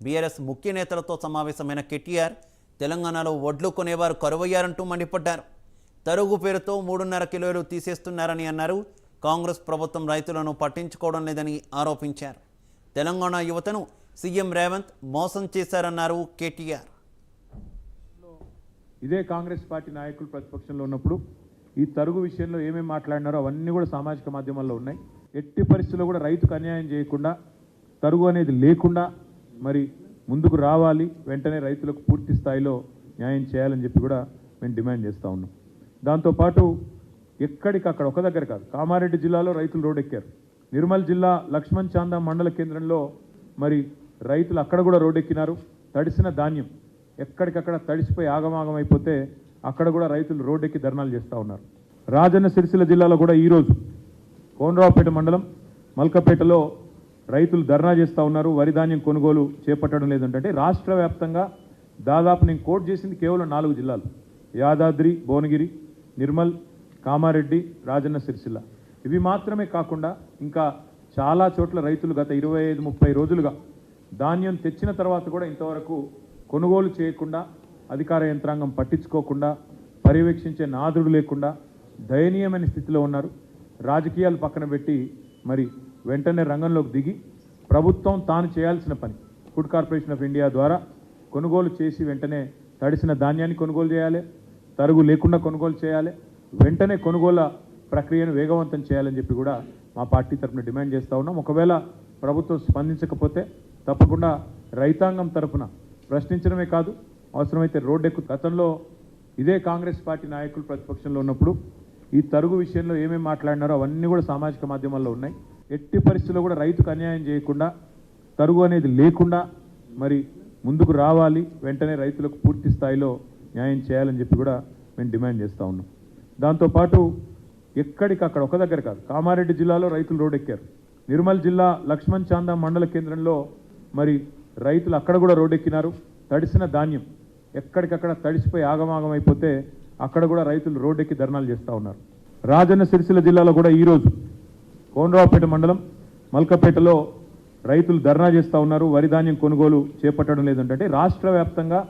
BRS ముఖ్య నేతలతో సమావేశమైన కేటీఆర్ తెలంగాణలో వడ్లు కొనేవారు కరువయ్యారంటూ మండిపడ్డారు. తరుగు పేరుతో 3.5 కిలోలు తీసేస్తున్నారని అన్నారు. కాంగ్రెస్ ప్రభుత్వం రైతులను పట్టించుకోవడం లేదని ఆరోపించారు. తెలంగాణ యువతను సీఎం రేవంత్ మోసం చేశారన్నారు కేటీఆర్. ఇదే కాంగ్రెస్ పార్టీ నాయకులు ప్రతిపక్షంలో ఉన్నప్పుడు ఈ తరుగు విషయంలో ఏమేమి మాట్లాడినారో అవన్నీ కూడా సామాజిక మాధ్యమాల్లో ఉన్నాయి. ఎట్టి పరిస్థితుల్లో కూడా రైతుకు అన్యాయం చేయకుండా, తరుగు అనేది లేకుండా మరి ముందుకు రావాలి, వెంటనే రైతులకు పూర్తి స్థాయిలో న్యాయం చేయాలని చెప్పి కూడా మేము డిమాండ్ చేస్తూ ఉన్నాం. దాంతోపాటు ఎక్కడికక్కడ ఒక దగ్గర కాదు, కామారెడ్డి జిల్లాలో రైతులు రోడ్డెక్కారు. నిర్మల్ జిల్లా లక్ష్మణ్ చాందా మండల కేంద్రంలో మరి రైతులు అక్కడ కూడా రోడ్డెక్కినారు. తడిసిన ధాన్యం ఎక్కడికక్కడ తడిసిపోయి ఆగమాగం అయిపోతే అక్కడ కూడా రైతులు రోడ్డెక్కి ధర్నాలు చేస్తూ ఉన్నారు. రాజన్న సిరిసిల్ల జిల్లాలో కూడా ఈరోజు కోనరావుపేట మండలం మల్కపేటలో రైతులు ధర్నా చేస్తూ ఉన్నారు. వరి ధాన్యం కొనుగోలు చేపట్టడం లేదంటే రాష్ట్ర వ్యాప్తంగా దాదాపు నేను కోట్ చేసింది కేవలం 4 జిల్లాలు: యాదాద్రి, భువనగిరి, నిర్మల్, కామారెడ్డి, రాజన్న సిరిసిల్ల. ఇవి మాత్రమే కాకుండా ఇంకా చాలా చోట్ల రైతులు గత 25-30 రోజులుగా ధాన్యం తెచ్చిన తర్వాత కూడా ఇంతవరకు కొనుగోలు చేయకుండా, అధికార యంత్రాంగం పట్టించుకోకుండా, పర్యవేక్షించే నాదుడు లేకుండా దయనీయమైన స్థితిలో ఉన్నారు. రాజకీయాలు పక్కన పెట్టి మరి వెంటనే రంగంలోకి దిగి ప్రభుత్వం తాను చేయాల్సిన పని ఫుడ్ కార్పొరేషన్ ఆఫ్ ఇండియా ద్వారా కొనుగోలు చేసి వెంటనే తడిసిన ధాన్యాన్ని కొనుగోలు చేయాలి, తరుగు లేకుండా కొనుగోలు చేయాలి, వెంటనే కొనుగోలు ప్రక్రియను వేగవంతం చేయాలని చెప్పి కూడా మా పార్టీ తరఫున డిమాండ్ చేస్తూ ఉన్నాం. ఒకవేళ ప్రభుత్వం స్పందించకపోతే తప్పకుండా రైతాంగం తరఫున ప్రశ్నించడమే కాదు, అవసరమైతే రోడ్డెక్కు. గతంలో ఇదే కాంగ్రెస్ పార్టీ నాయకులు ప్రతిపక్షంలో ఉన్నప్పుడు ఈ తరుగు విషయంలో ఏమేమి మాట్లాడినారో అవన్నీ కూడా సామాజిక మాధ్యమాల్లో ఉన్నాయి. ఎట్టి పరిస్థితుల్లో కూడా రైతుకు అన్యాయం చేయకుండా, తరుగు అనేది లేకుండా మరి ముందుకు రావాలి, వెంటనే రైతులకు పూర్తి స్థాయిలో న్యాయం చేయాలని చెప్పి కూడా మేము డిమాండ్ చేస్తూ ఉన్నాం. దాంతోపాటు ఎక్కడికక్కడ ఒక దగ్గర కాదు, కామారెడ్డి జిల్లాలో రైతులు రోడ్డెక్కారు. నిర్మల్ జిల్లా లక్ష్మణ్ చాందా మండల కేంద్రంలో మరి రైతులు అక్కడ కూడా రోడ్డెక్కినారు. తడిసిన ధాన్యం ఎక్కడికక్కడ తడిసిపోయి ఆగమాగం అయిపోతే అక్కడ కూడా రైతులు రోడ్డెక్కి ధర్నాలు చేస్తూ ఉన్నారు. రాజన్న సిరిసిల్ల జిల్లాలో కూడా ఈరోజు కోనరావుపేట మండలం మల్కపేటలో రైతులు ధర్నా చేస్తూ ఉన్నారు. వరి ధాన్యం కొనుగోలు చేపట్టడం లేదంటే రాష్ట్ర వ్యాప్తంగా